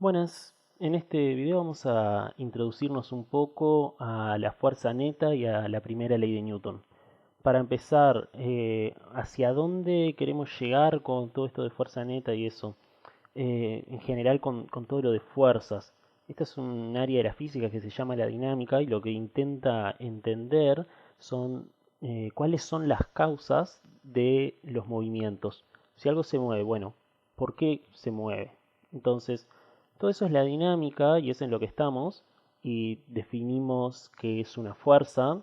Buenas, en este video vamos a introducirnos un poco a la fuerza neta y a la primera ley de Newton. Para empezar, ¿hacia dónde queremos llegar con todo esto de fuerza neta y eso? En general con todo lo de fuerzas. Esta es un área de la física que se llama la dinámica y lo que intenta entender son cuáles son las causas de los movimientos. Si algo se mueve, bueno, ¿por qué se mueve? Entonces, todo eso es la dinámica y es en lo que estamos y definimos qué es una fuerza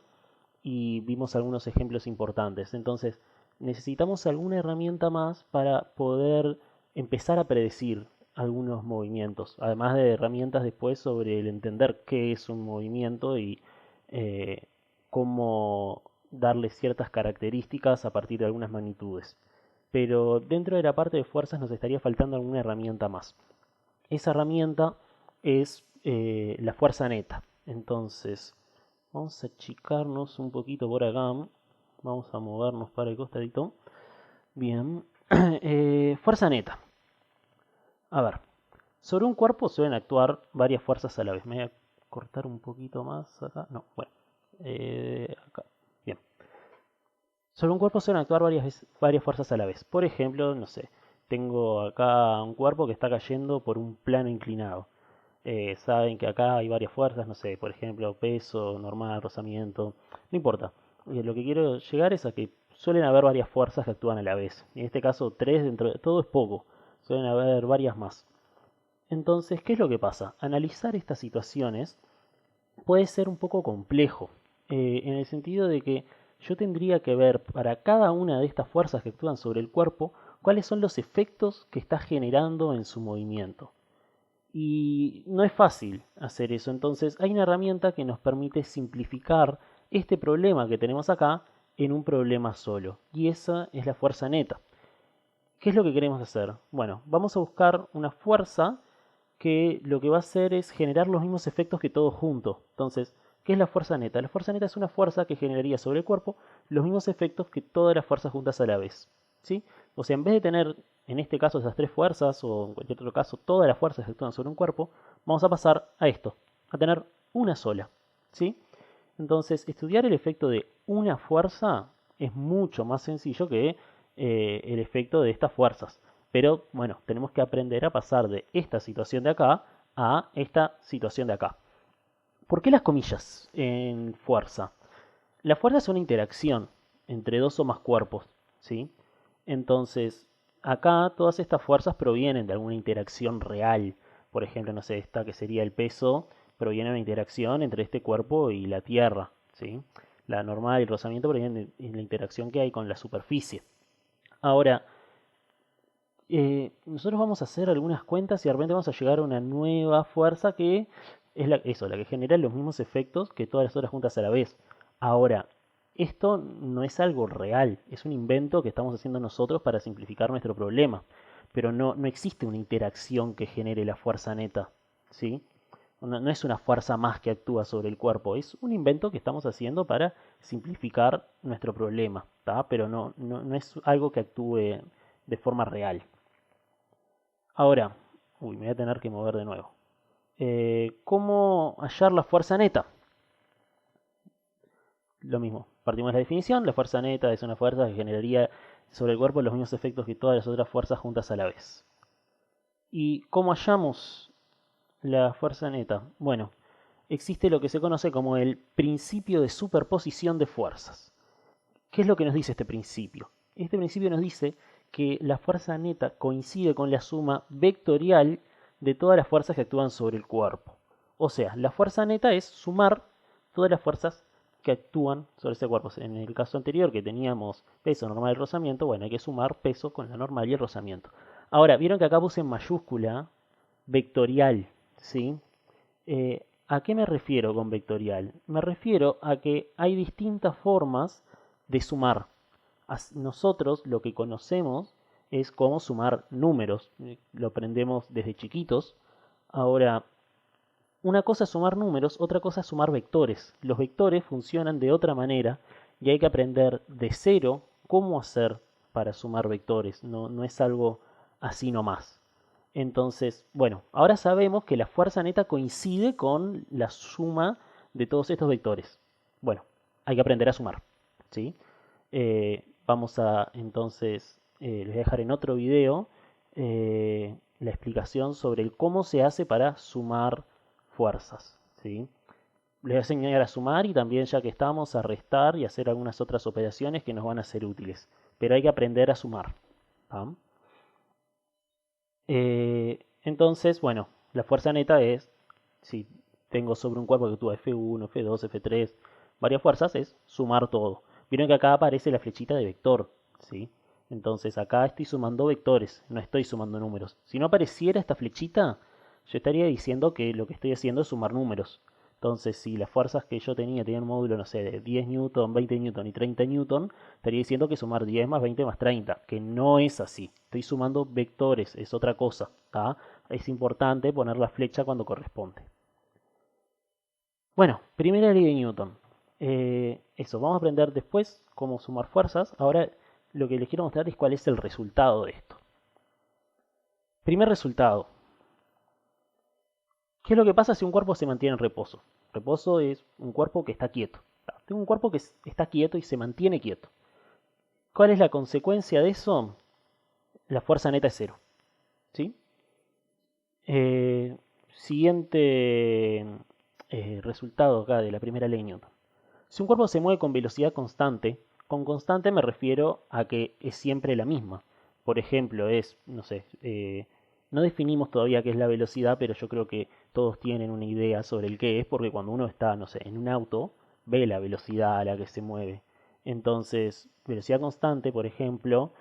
y vimos algunos ejemplos importantes. Entonces, necesitamos alguna herramienta más para poder empezar a predecir algunos movimientos, además de herramientas después sobre el entender qué es un movimiento y eh, cómo darle ciertas características a partir de algunas magnitudes. Pero dentro de la parte de fuerzas nos estaría faltando alguna herramienta más. Esa herramienta es la fuerza neta. Entonces, vamos a achicarnos un poquito por acá. Vamos a movernos para el costadito. Bien. Fuerza neta. A ver. Sobre un cuerpo suelen actuar varias fuerzas a la vez. Me voy a cortar un poquito más acá. No, bueno. Acá. Bien. Sobre un cuerpo suelen actuar varias fuerzas a la vez. Por ejemplo, no sé. Tengo acá un cuerpo que está cayendo por un plano inclinado. Saben que acá hay varias fuerzas, no sé, por ejemplo, peso, normal, rozamiento, no importa. Lo que quiero llegar es a que suelen haber varias fuerzas que actúan a la vez. En este caso, tres dentro de todo es poco, suelen haber varias más. Entonces, ¿qué es lo que pasa? Analizar estas situaciones puede ser un poco complejo, en el sentido de que yo tendría que ver para cada una de estas fuerzas que actúan sobre el cuerpo cuáles son los efectos que está generando en su movimiento. Y no es fácil hacer eso. Entonces hay una herramienta que nos permite simplificar este problema que tenemos acá en un problema solo. Y esa es la fuerza neta. ¿Qué es lo que queremos hacer? Bueno, vamos a buscar una fuerza que lo que va a hacer es generar los mismos efectos que todo junto. Entonces, ¿qué es la fuerza neta? La fuerza neta es una fuerza que generaría sobre el cuerpo los mismos efectos que todas las fuerzas juntas a la vez. ¿Sí? O sea, en vez de tener, en este caso, esas tres fuerzas, o en cualquier otro caso, todas las fuerzas que actúan sobre un cuerpo, vamos a pasar a esto, a tener una sola. ¿Sí? Entonces, estudiar el efecto de una fuerza es mucho más sencillo que el efecto de estas fuerzas. Pero bueno, tenemos que aprender a pasar de esta situación de acá a esta situación de acá. ¿Por qué las comillas en fuerza? La fuerza es una interacción entre dos o más cuerpos, ¿sí? Entonces, acá todas estas fuerzas provienen de alguna interacción real. Por ejemplo, no sé, esta que sería el peso, proviene de una interacción entre este cuerpo y la Tierra, ¿sí? La normal y el rozamiento provienen de la interacción que hay con la superficie. Ahora, nosotros vamos a hacer algunas cuentas y de repente vamos a llegar a una nueva fuerza que es la que genera los mismos efectos que todas las otras juntas a la vez. Ahora, esto no es algo real, es un invento que estamos haciendo nosotros para simplificar nuestro problema, pero no existe una interacción que genere la fuerza neta, ¿sí? No es una fuerza más que actúa sobre el cuerpo, es un invento que estamos haciendo para simplificar nuestro problema, ¿tá? Pero no es algo que actúe de forma real. Ahora, me voy a tener que mover de nuevo. ¿Cómo hallar la fuerza neta? Lo mismo, partimos de la definición, la fuerza neta es una fuerza que generaría sobre el cuerpo los mismos efectos que todas las otras fuerzas juntas a la vez. ¿Y cómo hallamos la fuerza neta? Bueno, existe lo que se conoce como el principio de superposición de fuerzas. ¿Qué es lo que nos dice este principio? Este principio nos dice que la fuerza neta coincide con la suma vectorial de todas las fuerzas que actúan sobre el cuerpo. O sea, la fuerza neta es sumar todas las fuerzas que actúan sobre ese cuerpo. En el caso anterior que teníamos peso, normal y rozamiento, bueno, hay que sumar peso con la normal y el rozamiento. Ahora, vieron que acá puse en mayúscula vectorial, ¿sí? ¿A qué me refiero con vectorial? Me refiero a que hay distintas formas de sumar. Nosotros lo que conocemos es cómo sumar números. Lo aprendemos desde chiquitos. Ahora, una cosa es sumar números, otra cosa es sumar vectores. Los vectores funcionan de otra manera y hay que aprender de cero cómo hacer para sumar vectores. No es algo así nomás. Entonces, bueno, ahora sabemos que la fuerza neta coincide con la suma de todos estos vectores. Bueno, hay que aprender a sumar, ¿sí? Vamos a, entonces, les voy a dejar en otro video la explicación sobre el cómo se hace para sumar fuerzas, ¿sí? Les voy a enseñar a sumar y también, ya que estamos, a restar y hacer algunas otras operaciones que nos van a ser útiles. Pero hay que aprender a sumar. ¿Ah? Entonces, bueno, la fuerza neta es, si tengo sobre un cuerpo que actúa F1, F2, F3, varias fuerzas, es sumar todo. Vieron que acá aparece la flechita de vector, ¿sí? Entonces acá estoy sumando vectores, no estoy sumando números. Si no apareciera esta flechita, yo estaría diciendo que lo que estoy haciendo es sumar números. Entonces, si las fuerzas que yo tenía un módulo, no sé, de 10 newton, 20 newton y 30 newton, estaría diciendo que sumar 10 más 20 más 30, que no es así. Estoy sumando vectores, es otra cosa. ¿Tá? Es importante poner la flecha cuando corresponde. Bueno, primera ley de Newton. Eso, vamos a aprender después cómo sumar fuerzas. Ahora lo que les quiero mostrar es cuál es el resultado de esto. Primer resultado. ¿Qué es lo que pasa si un cuerpo se mantiene en reposo? Reposo es un cuerpo que está quieto. Tengo un cuerpo que está quieto y se mantiene quieto. ¿Cuál es la consecuencia de eso? La fuerza neta es cero. ¿Sí? Siguiente resultado acá de la primera ley de Newton. Si un cuerpo se mueve con velocidad constante, con constante me refiero a que es siempre la misma. Por ejemplo, es, no sé, no definimos todavía qué es la velocidad, pero yo creo que todos tienen una idea sobre el qué es, porque cuando uno está, no sé, en un auto, ve la velocidad a la que se mueve. Entonces, velocidad constante, por ejemplo,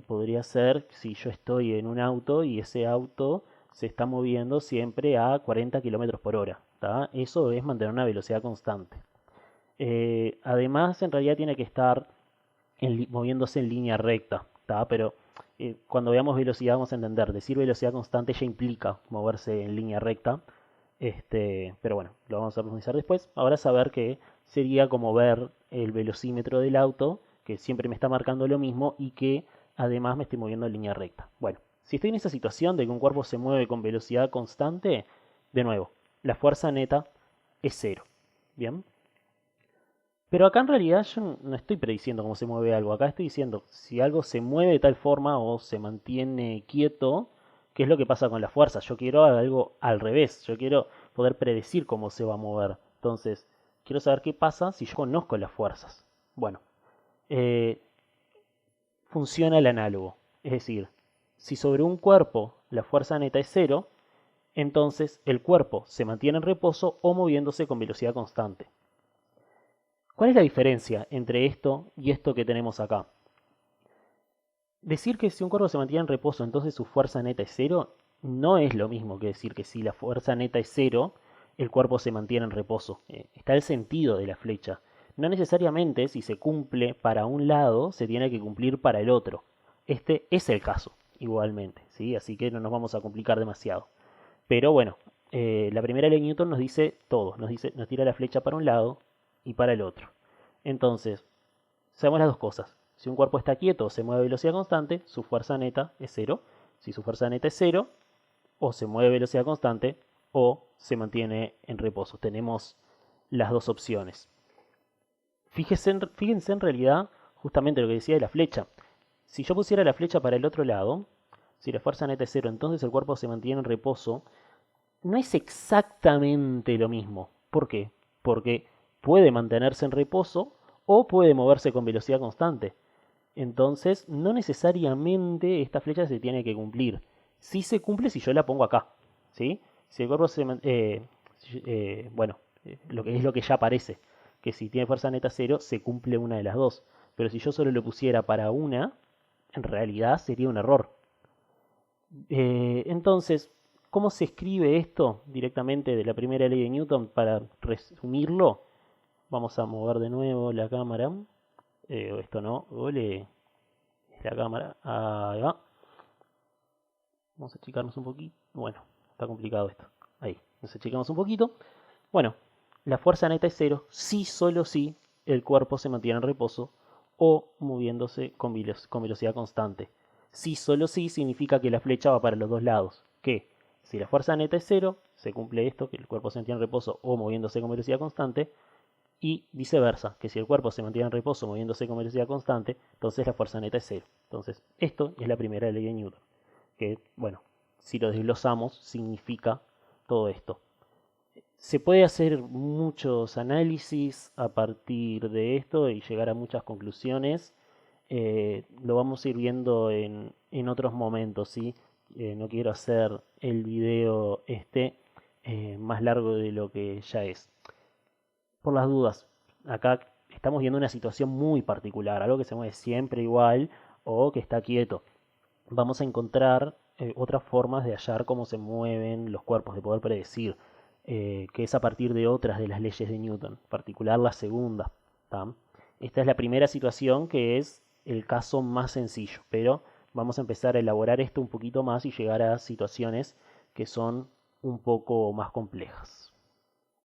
podría ser si yo estoy en un auto y ese auto se está moviendo siempre a 40 kilómetros por hora. ¿Tá? Eso es mantener una velocidad constante. Además, en realidad tiene que estar moviéndose en línea recta, ¿tá? Pero cuando veamos velocidad vamos a entender, decir velocidad constante ya implica moverse en línea recta, pero bueno, lo vamos a profundizar después. Ahora saber que sería como ver el velocímetro del auto, que siempre me está marcando lo mismo y que además me estoy moviendo en línea recta. Bueno, si estoy en esa situación de que un cuerpo se mueve con velocidad constante, de nuevo, la fuerza neta es cero. ¿Bien? Pero acá en realidad yo no estoy prediciendo cómo se mueve algo. Acá estoy diciendo si algo se mueve de tal forma o se mantiene quieto, qué es lo que pasa con la fuerza. Yo quiero algo al revés. Yo quiero poder predecir cómo se va a mover. Entonces, quiero saber qué pasa si yo conozco las fuerzas. Bueno, eh, funciona el análogo. Es decir, si sobre un cuerpo la fuerza neta es cero, entonces el cuerpo se mantiene en reposo o moviéndose con velocidad constante. ¿Cuál es la diferencia entre esto y esto que tenemos acá? Decir que si un cuerpo se mantiene en reposo, entonces su fuerza neta es cero, no es lo mismo que decir que si la fuerza neta es cero, el cuerpo se mantiene en reposo. Está el sentido de la flecha. No necesariamente si se cumple para un lado, se tiene que cumplir para el otro. Este es el caso, igualmente, ¿sí? Así que no nos vamos a complicar demasiado. Pero bueno, la primera ley de Newton nos dice todo, nos tira la flecha para un lado y para el otro. Entonces, sabemos las dos cosas. Si un cuerpo está quieto o se mueve a velocidad constante, su fuerza neta es cero. Si su fuerza neta es cero, o se mueve a velocidad constante o se mantiene en reposo. Tenemos las dos opciones. Fíjense en realidad justamente lo que decía de la flecha. Si yo pusiera la flecha para el otro lado, si la fuerza neta es cero, entonces el cuerpo se mantiene en reposo, no es exactamente lo mismo. ¿Por qué? Porque puede mantenerse en reposo o puede moverse con velocidad constante. Entonces, no necesariamente esta flecha se tiene que cumplir. Sí se cumple si yo la pongo acá. ¿Sí? Si el cuerpo se... bueno, lo que ya aparece. Que si tiene fuerza neta cero, se cumple una de las dos. Pero si yo solo lo pusiera para una, en realidad sería un error. Entonces, ¿cómo se escribe esto directamente de la primera ley de Newton? Para resumirlo, vamos a mover de nuevo la cámara. Esto no, ole, es la cámara. Ahí va. Vamos a achicarnos un poquito. Bueno, está complicado esto. Ahí, nos achicamos un poquito. Bueno, la fuerza neta es cero si solo si el cuerpo se mantiene en reposo o moviéndose con velocidad constante. Si solo si significa que la flecha va para los dos lados. que si la fuerza neta es cero, se cumple esto, que el cuerpo se mantiene en reposo o moviéndose con velocidad constante, y viceversa, que si el cuerpo se mantiene en reposo moviéndose con velocidad constante, entonces la fuerza neta es cero. Entonces, esto es la primera ley de Newton, que, bueno, si lo desglosamos, significa todo esto. Se puede hacer muchos análisis a partir de esto y llegar a muchas conclusiones. Lo vamos a ir viendo en otros momentos, ¿sí? No quiero hacer el video más largo de lo que ya es. Por las dudas, acá estamos viendo una situación muy particular, algo que se mueve siempre igual o que está quieto. Vamos a encontrar otras formas de hallar cómo se mueven los cuerpos, de poder predecir, que es a partir de otras de las leyes de Newton, en particular la segunda. ¿Tá? Esta es la primera situación, que es el caso más sencillo, pero vamos a empezar a elaborar esto un poquito más y llegar a situaciones que son un poco más complejas.